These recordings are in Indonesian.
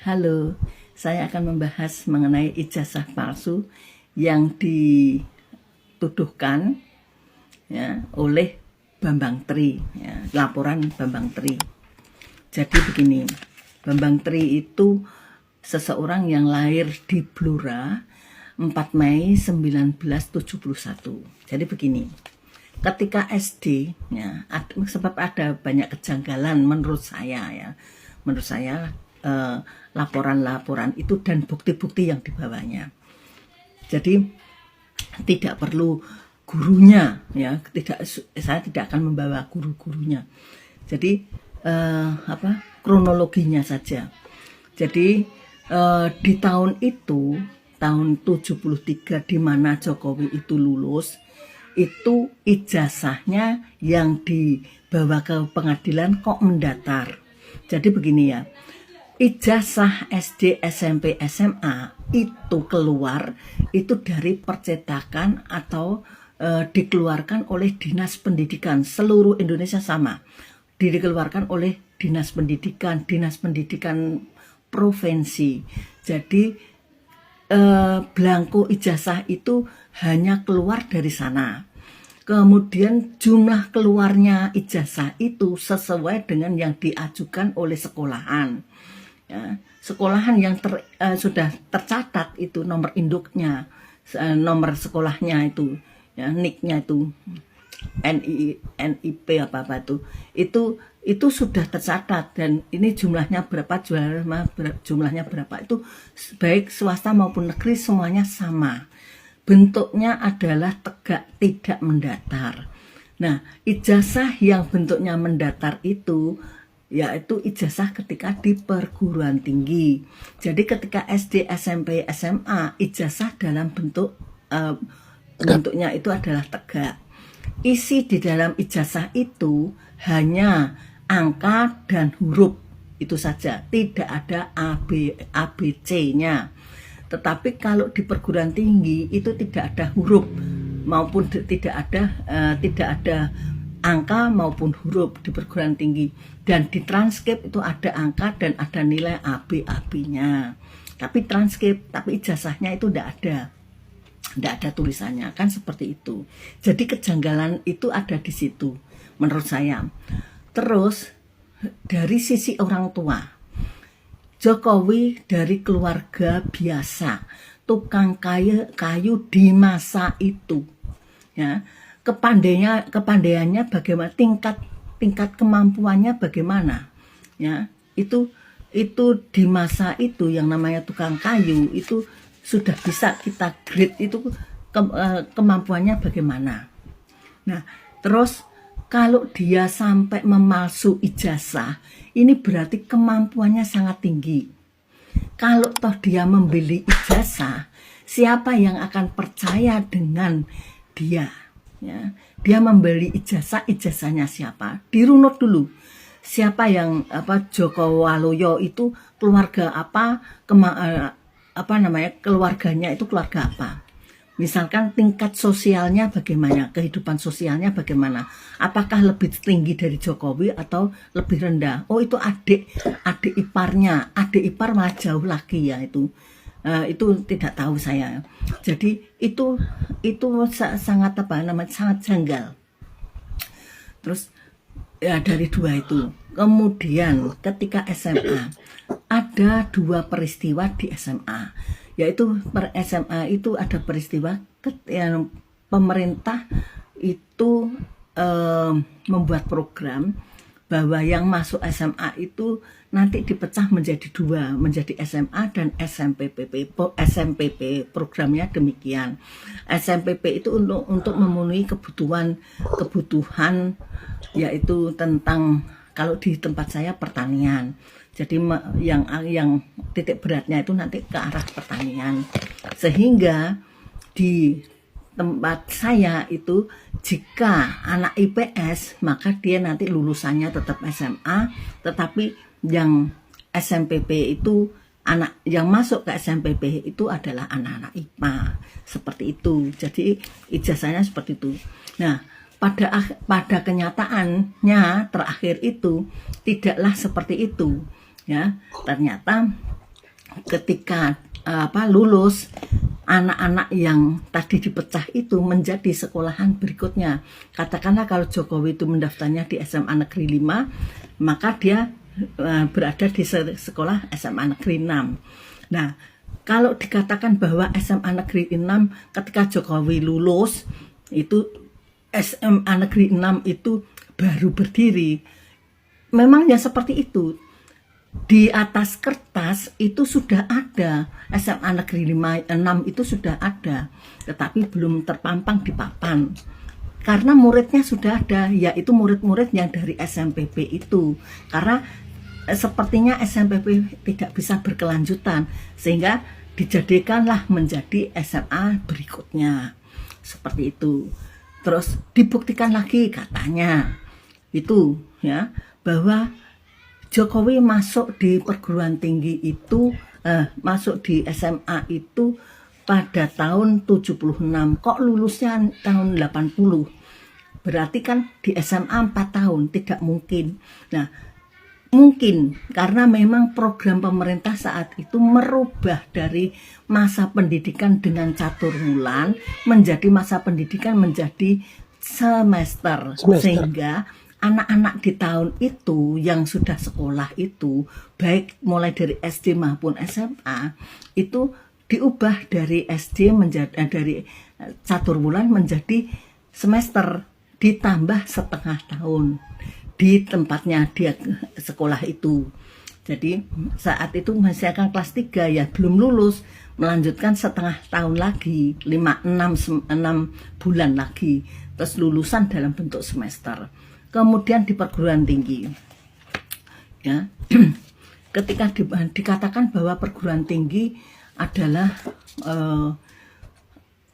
Halo, saya akan membahas mengenai ijazah palsu yang dituduhkan oleh Bambang Tri, laporan Bambang Tri. Jadi begini, Bambang Tri itu seseorang yang lahir di Blora 4 Mei 1971. Jadi begini, ketika SD, sebab ada banyak kejanggalan menurut saya laporan-laporan itu dan bukti-bukti yang dibawanya. Jadi tidak perlu gurunya, saya tidak akan membawa guru-gurunya. Jadi kronologinya saja. Jadi di tahun itu, tahun 73 di mana Jokowi itu lulus, itu ijazahnya yang dibawa ke pengadilan kok mendatar. Jadi begini ya, ijazah SD, SMP, SMA itu keluar itu dari percetakan atau dikeluarkan oleh Dinas Pendidikan seluruh Indonesia sama. Dikeluarkan oleh Dinas Pendidikan provinsi. Jadi belangko ijazah itu hanya keluar dari sana. Kemudian jumlah keluarnya ijazah itu sesuai dengan yang diajukan oleh sekolahan. Sekolahan yang sudah tercatat itu nomor induknya, nomor sekolahnya itu, NIK-nya itu, NIP apa itu sudah tercatat, dan ini jumlahnya berapa itu baik swasta maupun negeri semuanya sama. Bentuknya adalah tegak tidak mendatar. Nah, ijazah yang bentuknya mendatar itu yaitu ijazah ketika di perguruan tinggi. Jadi ketika SD, SMP, SMA, ijazah dalam bentuknya itu adalah tegak. Isi di dalam ijazah itu hanya angka dan huruf, itu saja, tidak ada ABC-nya. Tetapi kalau di perguruan tinggi itu tidak ada huruf maupun tidak ada angka maupun huruf di perguruan tinggi, dan di transkrip itu ada angka dan ada nilai AB-nya. Tapi ijazahnya itu tidak ada tulisannya, kan seperti itu. Jadi kejanggalan itu ada di situ menurut saya. Terus dari sisi orang tua, Jokowi dari keluarga biasa, tukang kayu di masa itu, kepandaiannya bagaimana, tingkat kemampuannya bagaimana, itu di masa itu yang namanya tukang kayu itu sudah bisa kita grade itu kemampuannya bagaimana. Nah, terus kalau dia sampai memalsu ijazah, ini berarti kemampuannya sangat tinggi. Kalau toh dia membeli ijazah, siapa yang akan percaya dengan dia? Dia membeli ijazahnya siapa? Dirunut dulu. Siapa yang Joko Waluyo itu keluarga apa? Keluarganya itu keluarga apa? Misalkan tingkat sosialnya bagaimana, kehidupan sosialnya bagaimana, apakah lebih tinggi dari Jokowi atau lebih rendah? Oh, itu adik iparnya, adik ipar malah jauh lagi ya itu tidak tahu saya. Jadi itu sangat sangat janggal. Terus dari dua itu, kemudian ketika SMA ada dua peristiwa di SMA. Yaitu SMA itu ada peristiwa pemerintah itu membuat program bahwa yang masuk SMA itu nanti dipecah menjadi dua, menjadi SMA dan SMPPP. Programnya demikian. SMPP itu untuk memenuhi kebutuhan yaitu tentang, kalau di tempat saya pertanian. Jadi yang titik beratnya itu nanti ke arah pertanian. Sehingga di tempat saya itu jika anak IPS maka dia nanti lulusannya tetap SMA, tetapi yang SMPP itu anak yang masuk ke SMPP itu adalah anak-anak IPA. Seperti itu. Jadi ijazahnya seperti itu. Nah, pada kenyataannya terakhir itu tidaklah seperti itu. Ternyata ketika lulus, anak-anak yang tadi dipecah itu menjadi sekolahan berikutnya. Katakanlah kalau Jokowi itu mendaftarnya di SMA Negeri 5, maka dia berada di sekolah SMA Negeri 6. Nah, kalau dikatakan bahwa SMA Negeri 6 ketika Jokowi lulus, itu SMA Negeri 6 itu baru berdiri. Memangnya seperti itu. Di atas kertas itu sudah ada, SMA Negeri 6 itu sudah ada, tetapi belum terpampang di papan. Karena muridnya sudah ada, yaitu murid-murid yang dari SMPP itu. Karena sepertinya SMPP tidak bisa berkelanjutan, sehingga dijadikanlah menjadi SMA berikutnya. Seperti itu. Terus dibuktikan lagi katanya itu ya, bahwa Jokowi masuk di perguruan tinggi itu, masuk di SMA itu pada tahun 76. Kok lulusnya tahun 80? Berarti kan di SMA 4 tahun, tidak mungkin. Nah, mungkin karena memang program pemerintah saat itu merubah dari masa pendidikan dengan catur bulan menjadi masa pendidikan menjadi semester. Sehingga anak-anak di tahun itu yang sudah sekolah itu, baik mulai dari SD maupun SMA, itu diubah dari SD menjadi dari catur bulan menjadi semester, ditambah setengah tahun di tempatnya dia sekolah itu. Jadi saat itu masih akan kelas 3 ya, belum lulus, melanjutkan setengah tahun lagi, 6 bulan lagi, terus lulusan dalam bentuk semester. Kemudian di perguruan tinggi ya, ketika dikatakan bahwa perguruan tinggi adalah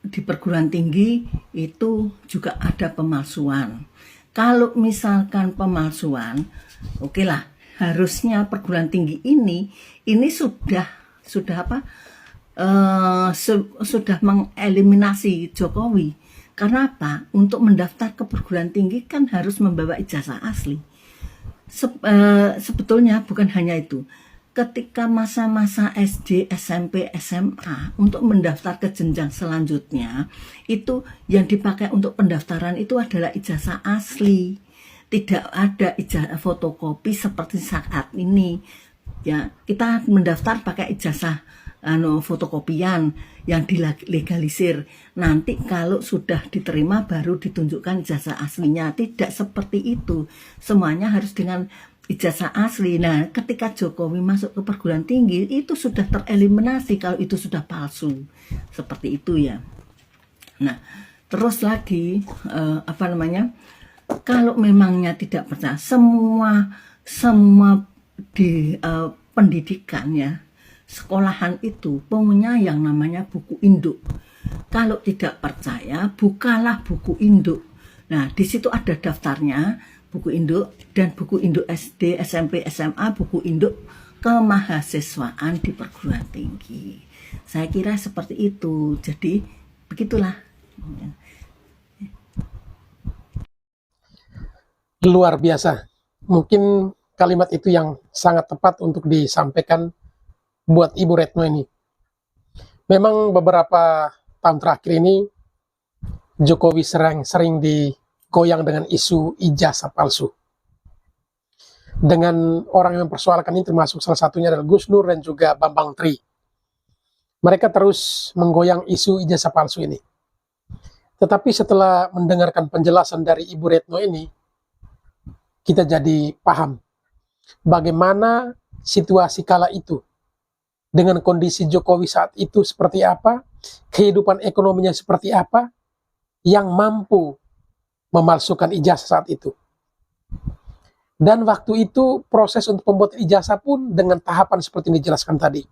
di perguruan tinggi itu juga ada pemalsuan. Kalau misalkan pemalsuan, oke lah, harusnya perguruan tinggi ini sudah sudah mengeliminasi Jokowi. Karena apa? Untuk mendaftar ke perguruan tinggi kan harus membawa ijazah asli. Sebetulnya bukan hanya itu. Ketika masa-masa SD, SMP, SMA untuk mendaftar ke jenjang selanjutnya, itu yang dipakai untuk pendaftaran itu adalah ijazah asli. Tidak ada ijazah fotokopi seperti saat ini. Ya, kita mendaftar pakai ijazah fotokopian yang dilegalisir. Nanti kalau sudah diterima baru ditunjukkan ijazah aslinya. Tidak seperti itu. Semuanya harus dengan ijazah asli. Nah, ketika Jokowi masuk ke perguruan tinggi itu sudah tereliminasi kalau itu sudah palsu. Seperti itu ya. Nah, terus lagi kalau memangnya tidak percaya, semua di pendidikan ya, sekolahan itu punya yang namanya buku induk. Kalau tidak percaya, bukalah buku induk. Nah, di situ ada daftarnya, buku induk dan buku induk SD, SMP, SMA, buku induk kemahasiswaan di perguruan tinggi. Saya kira seperti itu. Jadi begitulah. Luar biasa. Mungkin kalimat itu yang sangat tepat untuk disampaikan buat Ibu Retno ini. Memang beberapa tahun terakhir ini Jokowi sering digoyang dengan isu ijazah palsu. Dengan orang yang mempersoalkan ini termasuk salah satunya adalah Gus Nur dan juga Bambang Tri. Mereka terus menggoyang isu ijazah palsu ini. Tetapi setelah mendengarkan penjelasan dari Ibu Retno ini, kita jadi paham bagaimana situasi kala itu dengan kondisi Jokowi saat itu seperti apa, kehidupan ekonominya seperti apa, yang mampu memalsukan ijazah saat itu. Dan waktu itu proses untuk pembuatan ijazah pun dengan tahapan seperti yang dijelaskan tadi.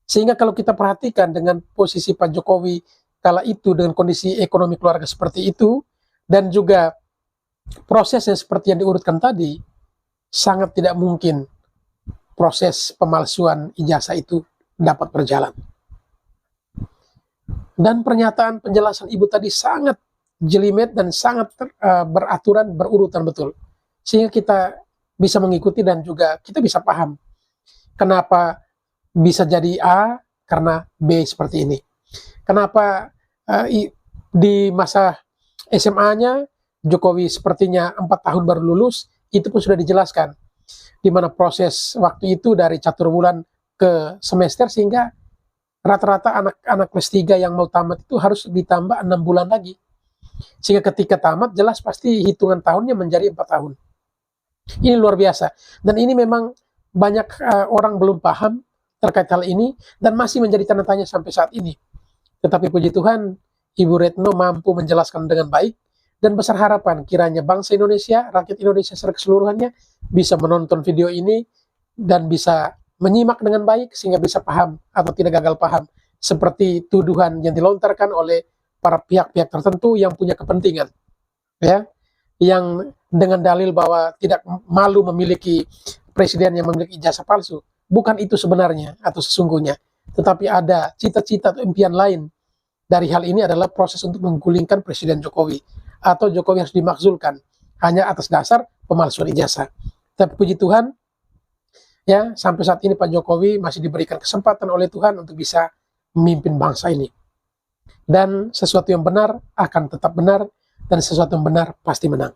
Sehingga kalau kita perhatikan dengan posisi Pak Jokowi kala itu dengan kondisi ekonomi keluarga seperti itu, dan juga prosesnya seperti yang diurutkan tadi, sangat tidak mungkin proses pemalsuan ijazah itu dapat berjalan. Dan pernyataan penjelasan Ibu tadi sangat jelimet dan sangat beraturan, berurutan betul. Sehingga kita bisa mengikuti dan juga kita bisa paham kenapa bisa jadi A karena B seperti ini. Kenapa di masa SMA-nya Jokowi sepertinya 4 tahun baru lulus, itu pun sudah dijelaskan. Di mana proses waktu itu dari catur bulan ke semester, sehingga rata-rata anak-anak kelas 3 yang mau tamat itu harus ditambah 6 bulan lagi. Sehingga ketika tamat, jelas pasti hitungan tahunnya menjadi 4 tahun. Ini luar biasa. Dan ini memang banyak orang belum paham terkait hal ini, dan masih menjadi tanda tanya sampai saat ini. Tetapi puji Tuhan, Ibu Retno mampu menjelaskan dengan baik, dan besar harapan kiranya bangsa Indonesia, rakyat Indonesia secara keseluruhannya bisa menonton video ini dan bisa menyimak dengan baik sehingga bisa paham atau tidak gagal paham seperti tuduhan yang dilontarkan oleh para pihak-pihak tertentu yang punya kepentingan, ya, yang dengan dalil bahwa tidak malu memiliki presiden yang memiliki ijazah palsu. Bukan itu sebenarnya atau sesungguhnya, tetapi ada cita-cita atau impian lain dari hal ini adalah proses untuk menggulingkan Presiden Jokowi, atau Jokowi harus dimakzulkan hanya atas dasar pemalsuan ijazah. Tapi puji Tuhan, ya, sampai saat ini Pak Jokowi masih diberikan kesempatan oleh Tuhan untuk bisa memimpin bangsa ini. Dan sesuatu yang benar akan tetap benar, dan sesuatu yang benar pasti menang.